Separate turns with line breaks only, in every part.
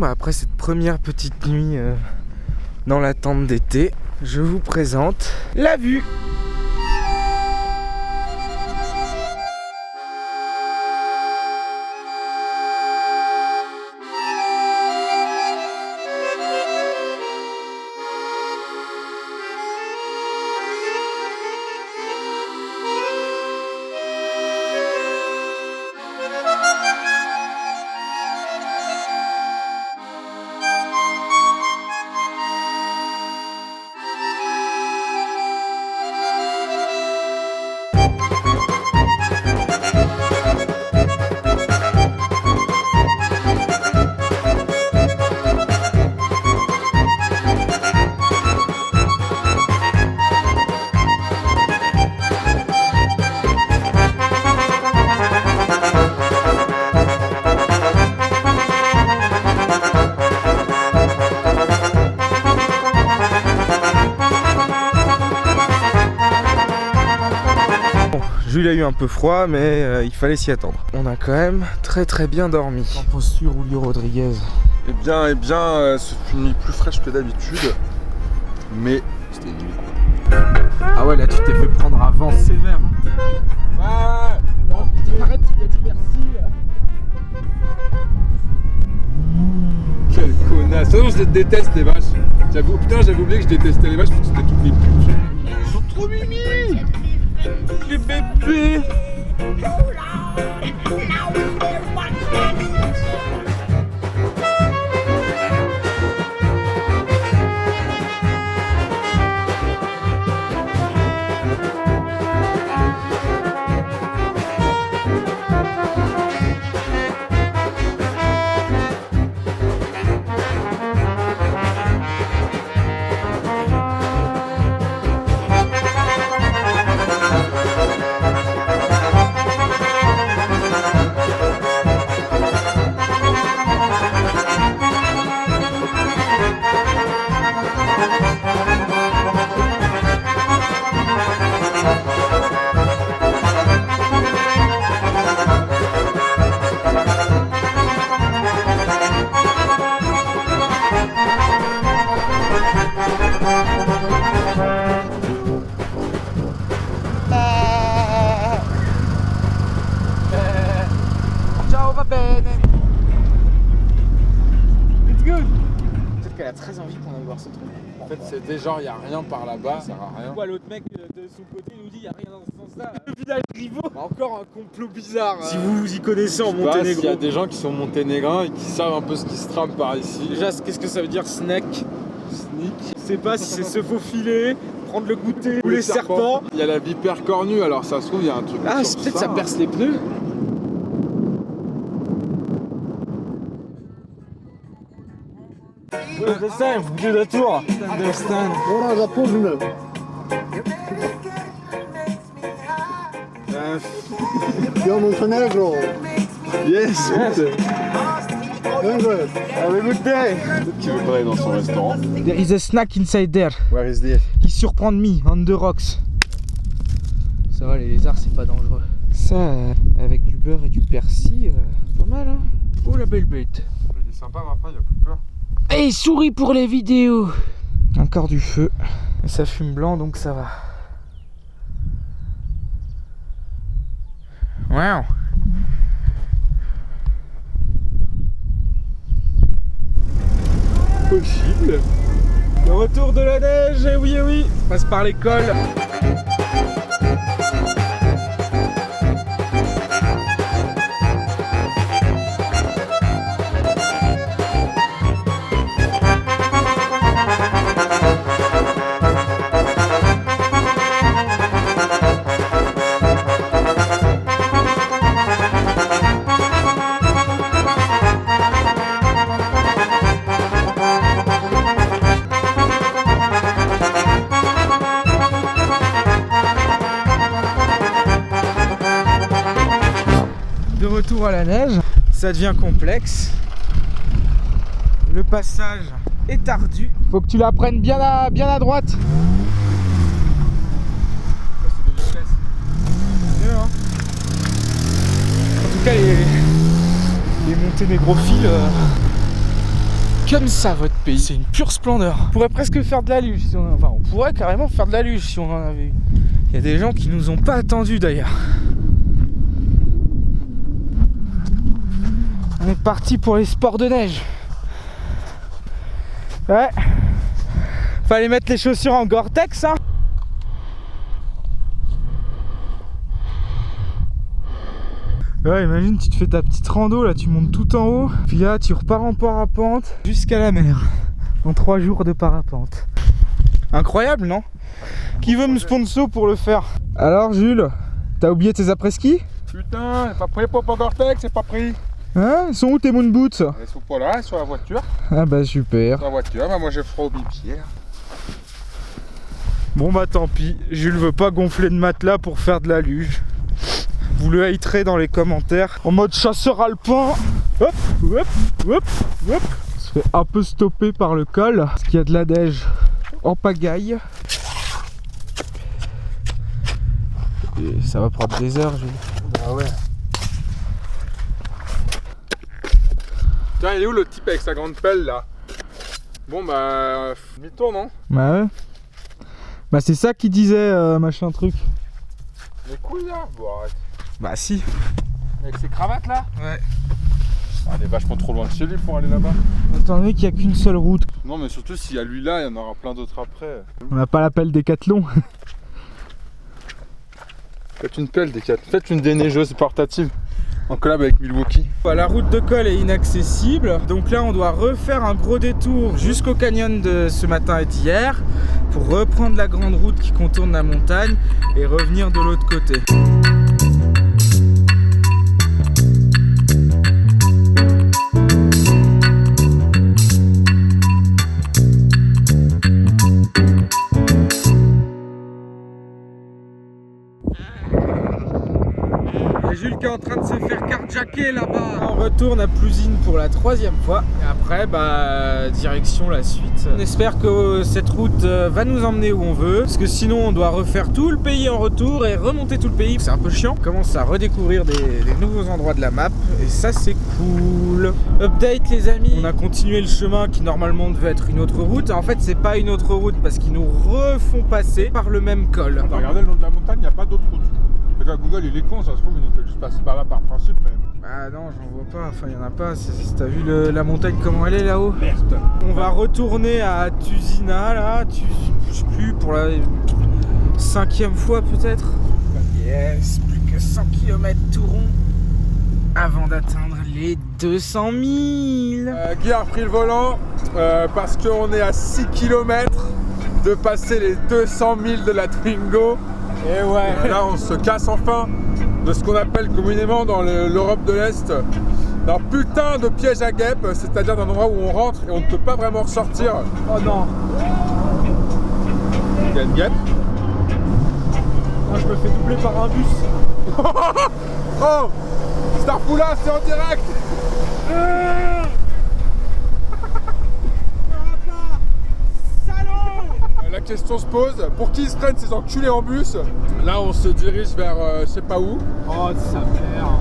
bah après cette première petite nuit dans la tente d'été, je vous présente la vue. Jules a eu un peu froid, mais il fallait s'y attendre. On a quand même très bien dormi. En posture, Julio Rodriguez.
Eh bien, c'est une nuit plus fraîche que d'habitude. Mais c'était une nuit quoi.
Ah ouais, là tu t'es fait prendre un vent sévère. Hein. Ouais. Non, arrête, tu lui as dit merci.
Quel connasse. De toute façon, je déteste les vaches. J'avais oublié que je détestais les vaches parce que c'était toutes les putes. Ils sont trop mimi. Les bébés.
Ciao, va bene. It's good. Peut-être qu'elle a très envie qu'on aille voir ce truc.
En fait, c'était genre, il n'y a rien par là-bas, ça sert à rien.
Pourquoi l'autre mec de son côté nous dit il n'y a rien dans ce sens-là?
Village Rivaux.
Encore un complot bizarre.
Si vous vous y connaissez en
Il y
Monténégro.
a des gens qui sont monténégrins et qui savent un peu ce qui se trame par ici.
Déjà, qu'est-ce que ça veut dire snack?
Sneak.
Je sais pas si c'est se faufiler, prendre le goûter ou les serpents.
Il y a la vipère cornue, alors ça se trouve, il y a un truc.
Ah,
sur
peut-être ça perce les pneus.
Understand, do the tour. Understand.
Voilà la pauvre. Yo Montenegro.
Yes.
Good.
Have a good day.
Peut-être qu'il veut pas aller dans son restaurant.
There is a snack inside there.
Where is this?
Qui surprend me on the rocks. Ça va, les lézards, c'est pas dangereux. Ça, avec du beurre et du persil, pas mal, hein. Oh la belle bête.
Il est sympa, mais après, il a plus peur.
Et souris pour les vidéos. Encore du feu. Et ça fume blanc, donc ça va. Wow.
Possible.
Le retour de la neige, eh oui, eh oui. On passe par l'école. De retour à la neige, ça devient complexe. Le passage est ardu. Faut que tu la prennes bien à droite.
C'est des vitesses.
Mieux, hein. En tout cas, les monténégrophiles comme ça votre pays, c'est une pure splendeur. On pourrait presque faire de la luge si on... Enfin on pourrait carrément faire de la luge si on en avait une. Il y a des gens qui nous ont pas attendus d'ailleurs. On est parti pour les sports de neige. Ouais. Fallait mettre les chaussures en Gore-Tex hein. Ouais, imagine, tu te fais ta petite rando, là, tu montes tout en haut, puis là, tu repars en parapente jusqu'à la mer, en 3 jours de parapente. Incroyable, non? Qui veut me sponsor pour le faire? Alors, Jules, t'as oublié tes après-ski?
Putain, c'est pas pris pour Gore-Tex, c'est pas pris.
Hein? Ils sont où tes moon boots?
Ils sont pas là, ils sont sur la voiture.
Ah bah super.
Sur la voiture, bah moi j'ai froid au bipied.
Bon bah tant pis, Jules veut pas gonfler de matelas pour faire de la luge. Vous le haterez dans les commentaires en mode chasseur alpin. Hop, hop, hop, hop. On se fait un peu stopper par le col parce qu'il y a de la neige en pagaille. Et ça va prendre des heures, Jules.
Ah ouais. Tiens, il est où le type avec sa grande pelle là? Bon bah, demi-tour non?
Bah ouais. Bah c'est ça qu'il disait machin truc.
Les couilles là? Bon arrête.
Bah si.
Avec ses cravates là?
Ouais.
Ah, on est vachement trop loin de chez lui pour aller là-bas.
Étant donné qu'il n'y a qu'une seule route.
Non mais surtout s'il y a lui là, il y en aura plein d'autres après.
On n'a pas la pelle Décathlon.
Faites une pelle des 4. Faites une déneigeuse portative. En collab avec Milwaukee.
La route de col est inaccessible, donc là on doit refaire un gros détour jusqu'au canyon de ce matin et d'hier pour reprendre la grande route qui contourne la montagne et revenir de l'autre côté. Jules qui est en train de se faire carjacker là-bas. On retourne à Plouzine pour la 3e fois. Et après, bah, direction la suite. On espère que cette route va nous emmener où on veut. Parce que sinon, on doit refaire tout le pays en retour et remonter tout le pays. C'est un peu chiant. On commence à redécouvrir des nouveaux endroits de la map. Et ça, c'est cool. Update, les amis. On a continué le chemin qui normalement devait être une autre route. En fait, c'est pas une autre route parce qu'ils nous refont passer par le même col.
Regardez le long de la montagne, il n'y a pas d'autre route. Google il est con, ça se trouve, il nous fait juste passer par là par principe. Mais...
Ah non, j'en vois pas, enfin il y en a pas. T'as vu la montagne comment elle est là-haut?
Merde.
On va retourner à Tuzina là, je sais plus, pour la 5e fois peut-être. Yes, plus que 100 km tout rond avant d'atteindre les 200 000.
Guy a repris le volant parce qu'on est à 6 km de passer les 200 000 de la Twingo.
Et ouais.
Là on se casse enfin de ce qu'on appelle communément dans l'Europe de l'Est d'un putain de piège à guêpes, c'est-à-dire d'un endroit où on rentre et on ne peut pas vraiment ressortir.
Oh non.
Il y a une guêpe.
Moi je me fais doubler par un bus.
Oh Starpoula, c'est en direct. La question se pose, pour qui se prennent ces enculés en bus? Là on se dirige vers je sais pas où.
Oh sa mère.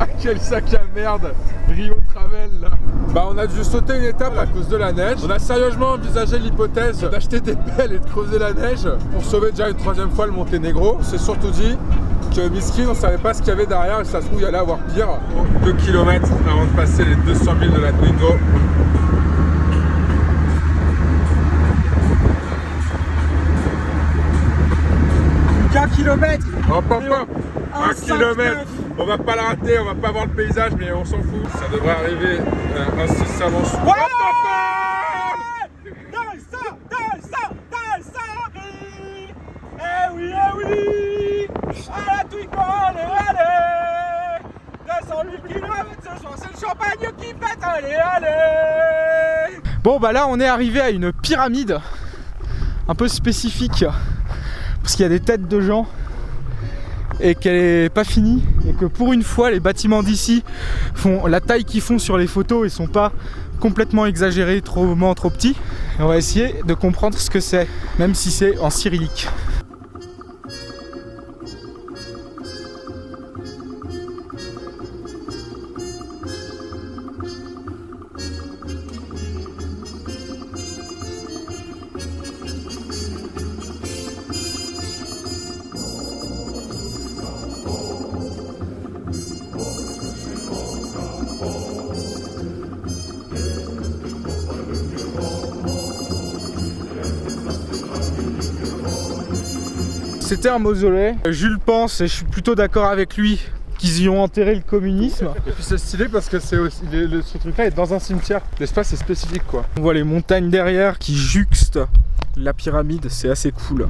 Ah quel sac à merde, Rio Travel là. Bah on a dû sauter une étape à cause de la neige. On a sérieusement envisagé l'hypothèse d'acheter des pelles et de creuser la neige pour sauver déjà une 3e fois le Monténégro. On s'est surtout dit que miskin, on savait pas ce qu'il y avait derrière et ça se trouve il y allait avoir pire. 2 km avant de passer les 200 000 de la Twingo.
Qu'un kilomètre.
Hop hop hop, 1 km. On va pas la rater, on va pas voir le paysage mais on s'en fout. Ça devrait arriver incessamment.
Eh oui, eh oui. À la Twingo, allez. 208 km ce soir, c'est le champagne qui pète, allez. Bon bah là on est arrivé à une pyramide un peu spécifique parce qu'il y a des têtes de gens et qu'elle est pas finie et que pour une fois les bâtiments d'ici font la taille qu'ils font sur les photos et sont pas complètement exagérés, trop petits. Et on va essayer de comprendre ce que c'est, même si c'est en cyrillique. C'était un mausolée. Jules pense, et je suis plutôt d'accord avec lui, qu'ils y ont enterré le communisme.
Et puis c'est stylé parce que c'est aussi, ce truc-là est dans un cimetière. L'espace est spécifique quoi.
On voit les montagnes derrière qui juxtent la pyramide, c'est assez cool.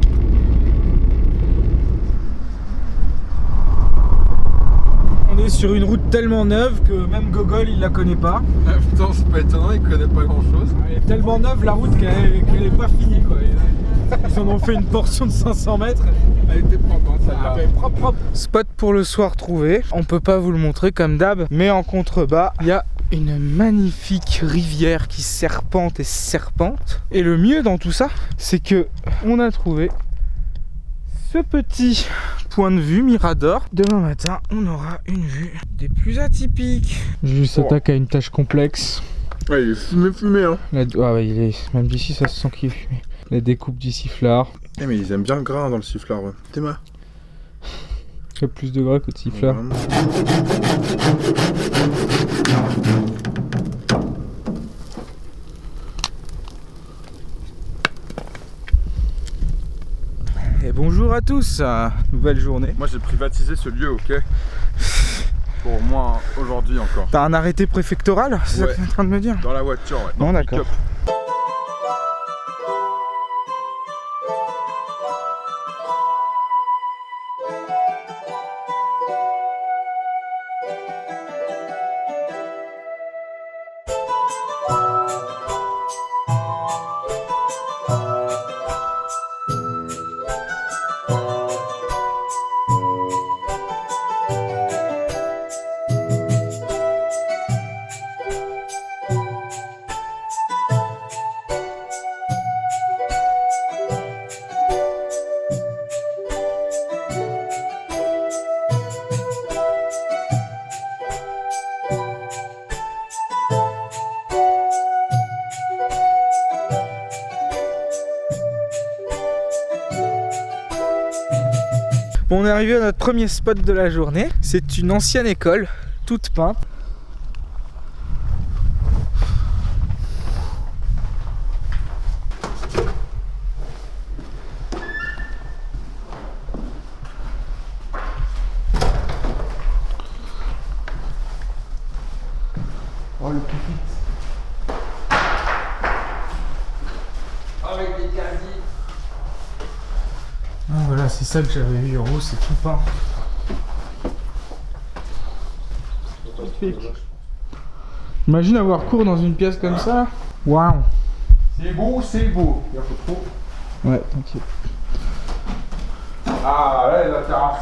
On est sur une route tellement neuve que même Gogol il la connaît pas.
En même temps c'est pas étonnant, il connaît pas grand chose.
Elle est tellement neuve la route qu'elle est pas finie quoi. Ils en ont fait une portion de 500 mètres.
Elle était propre hein, celle-là.
Propre. Spot pour le soir trouvé. On peut pas vous le montrer comme d'hab, mais en contrebas, il y a une magnifique rivière qui serpente et serpente. Et le mieux dans tout ça, c'est que on a trouvé ce petit point de vue mirador. Demain matin, on aura une vue des plus atypiques. Jules s'attaque à une tâche complexe.
Ouais, il est fumé hein.
Ouais, il est... Même d'ici, ça se sent qu'il est fumé. La découpe du sifflard.
Eh mais ils aiment bien le grain dans le sifflard, ouais. T'es ma.
Il y a plus de gras que de sifflard.
Ouais,
Et bonjour à tous, nouvelle journée.
moi j'ai privatisé ce lieu, ok. Pour moi aujourd'hui encore.
T'as un arrêté préfectoral, c'est ça que t'es en train de me dire?
Dans la voiture, ouais.
Non, d'accord. Bon, on est arrivé à notre premier spot de la journée. C'est une ancienne école, toute peinte. Oh le pupitre. Avec des casiers. Ah voilà, c'est ça que j'avais vu en haut, c'est tout peint. Imagine avoir cours dans une pièce comme ça. Waouh.
C'est beau, c'est beau. Il en faut trop.
Ouais, t'inquiète.
Ah ouais, la terrasse.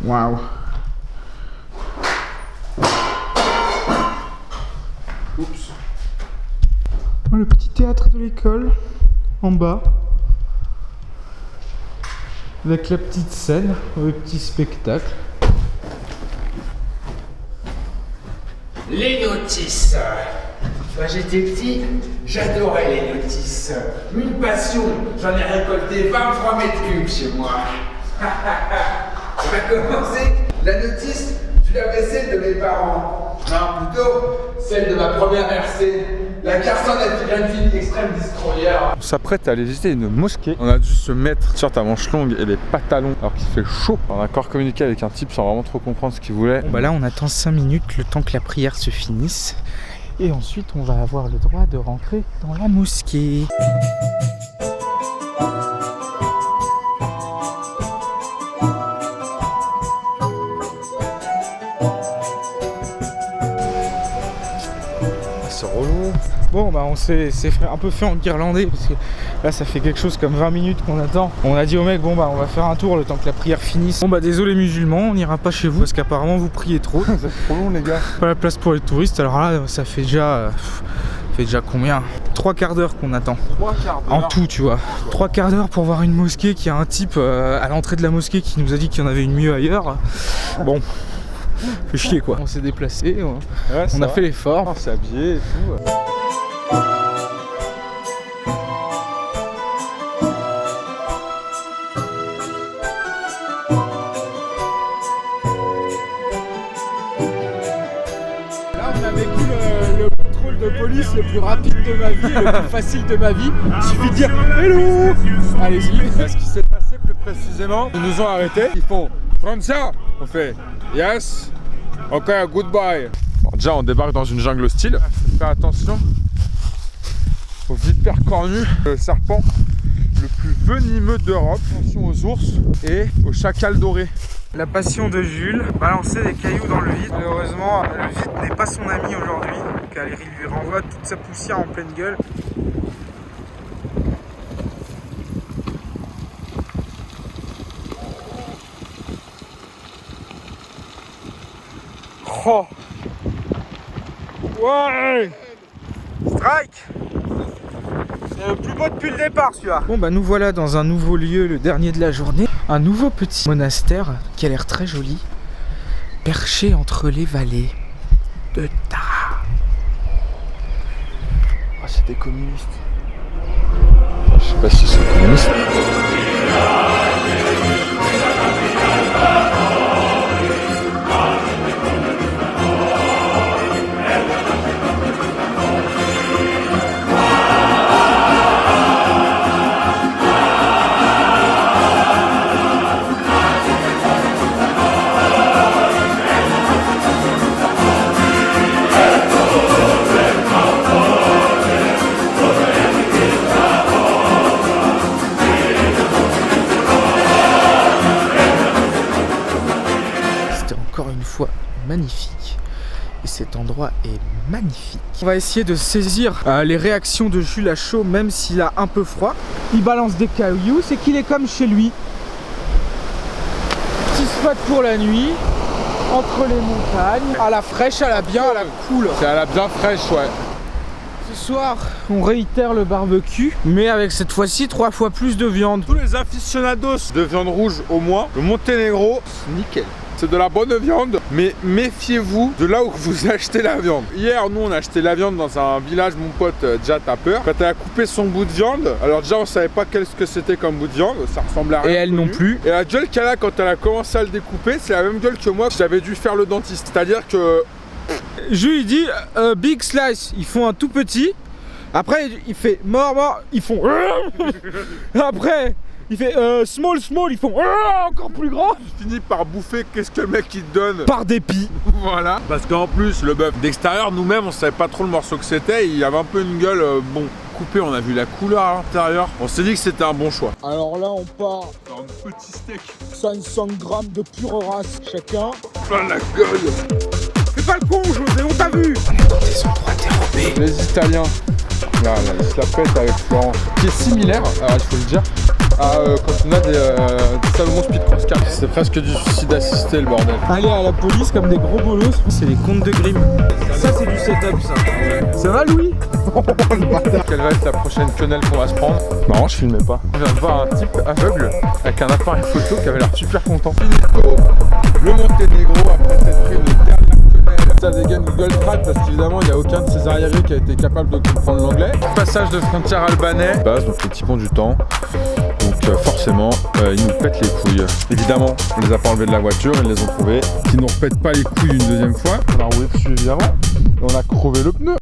Waouh.
Oups.
Oh, le petit théâtre de l'école, en bas. Avec la petite scène, le petit spectacle.
Les notices. Quand j'étais petit, j'adorais les notices. Une passion, j'en ai récolté 23 mètres cubes chez moi. On va commencer. La notice du lave-vaisselle de mes parents. Non, plutôt celle de ma première RC. La Carson Greenfield Extreme Destroyer.
On s'apprête à aller visiter une mosquée. On a dû se mettre t-shirt à manches longues et les pantalons alors qu'il fait chaud. On a encore communiqué avec un type sans vraiment trop comprendre ce qu'il voulait.
Bon bah là on attend 5 minutes le temps que la prière se finisse. Et ensuite on va avoir le droit de rentrer dans la mosquée.
C'est relou.
Bon bah on s'est un peu fait enguirlander parce que là ça fait quelque chose comme 20 minutes qu'on attend. On a dit au mec bon bah on va faire un tour le temps que la prière finisse. Bon bah désolé musulmans, on n'ira pas chez vous parce qu'apparemment vous priez trop.
C'est trop long les gars.
Pas la place pour les touristes, alors là ça fait déjà combien? 3 quarts d'heure qu'on attend.
3 quarts d'heure.
En tout tu vois. 3 quarts d'heure pour voir une mosquée qui a un type à l'entrée de la mosquée qui nous a dit qu'il y en avait une mieux ailleurs. Bon. Fait chier quoi. On s'est déplacé, on a fait l'effort.
On s'est habillé et tout.
Là on a vécu le contrôle de police le plus rapide de ma vie, le plus facile de ma vie. Il suffit de dire hello. Allez-y.
Ce qui s'est passé plus précisément, ils nous ont arrêtés. Ils font Francia. On fait yes. Ok, goodbye. Bon, déjà, on débarque dans une jungle hostile. Faut faire attention aux vipères cornues, le serpent le plus venimeux d'Europe. Attention aux ours et aux chacals dorés.
La passion de Jules, balancer des cailloux dans le vide. Malheureusement, le vide n'est pas son ami aujourd'hui, car il lui renvoie toute sa poussière en pleine gueule. Oh. Ouais. Strike. C'est le plus beau depuis le départ celui-là. Bon bah nous voilà dans un nouveau lieu, le dernier de la journée. Un nouveau petit monastère qui a l'air très joli, perché entre les vallées de Tara. Oh, c'est des communistes.
Je sais pas si c'est communiste.
Magnifique, et cet endroit est magnifique. On va essayer de saisir les réactions de Jules à chaud, même s'il a un peu froid. Il balance des cailloux, c'est qu'il est comme chez lui. Petit spot pour la nuit, entre les montagnes, à la fraîche, à la bien, à la cool.
C'est à la bien fraîche, ouais.
Ce soir, on réitère le barbecue, mais avec cette fois-ci 3 fois plus de viande.
Tous les aficionados de viande rouge au moins, le Monténégro, nickel. C'est de la bonne viande, mais méfiez-vous de là où vous achetez la viande. Hier, nous, on a acheté la viande dans un village, mon pote Jat a peur. Quand elle a coupé son bout de viande, alors déjà, on savait pas qu'est-ce que c'était comme bout de viande, ça ressemblait à rien.
Et elle non plus.
Et la gueule qu'elle a quand elle a commencé à le découper, c'est la même gueule que moi, j'avais dû faire le dentiste. C'est-à-dire que...
Jules, il dit big slice, ils font un tout petit. Après, il fait mort, ils font... Après... Il fait small, ils font encore plus grand.
Je finis par bouffer qu'est-ce que le mec il te donne.
Par dépit.
Voilà. Parce qu'en plus, le bœuf d'extérieur, nous-mêmes, on savait pas trop le morceau que c'était. Il y avait un peu une gueule, bon, coupée. On a vu la couleur à l'intérieur. On s'est dit que c'était un bon choix.
Alors là, on part
Un petit steak.
500 grammes de pure race chacun.
Plein la gueule.
Fais pas le con, José, on t'a vu. On est dans des endroits dérobés.
Les Italiens. Là, ils se la pètent avec Florence. Qui est similaire, il faut le dire, à quand on a des Salomon Speed Cross 4. C'est presque du suicide assisté, le bordel.
Aller à la police comme des gros bolos, c'est les contes de Grimm. Ça, c'est du setup, ça. Ça va, Louis?
Quelle va être la prochaine quenelle qu'on va se prendre? Non, je filmais pas. Je viens de voir un type aveugle avec un appareil photo qui avait l'air super content. Finito, le Monténégro, après s'être pris une dernière quenelle. Ça dégaine Google Trad parce qu'évidemment, il n'y a aucun de ses arriérés qui a été capable de comprendre l'anglais. Passage de frontière albanais. Donc les types ont du temps. Donc forcément, ils nous pètent les couilles. Évidemment, on les a pas enlevés de la voiture, ils les ont trouvés. Ils nous repètent pas les couilles une deuxième fois. On a roulé dessus évidemment. Et on a crevé le pneu.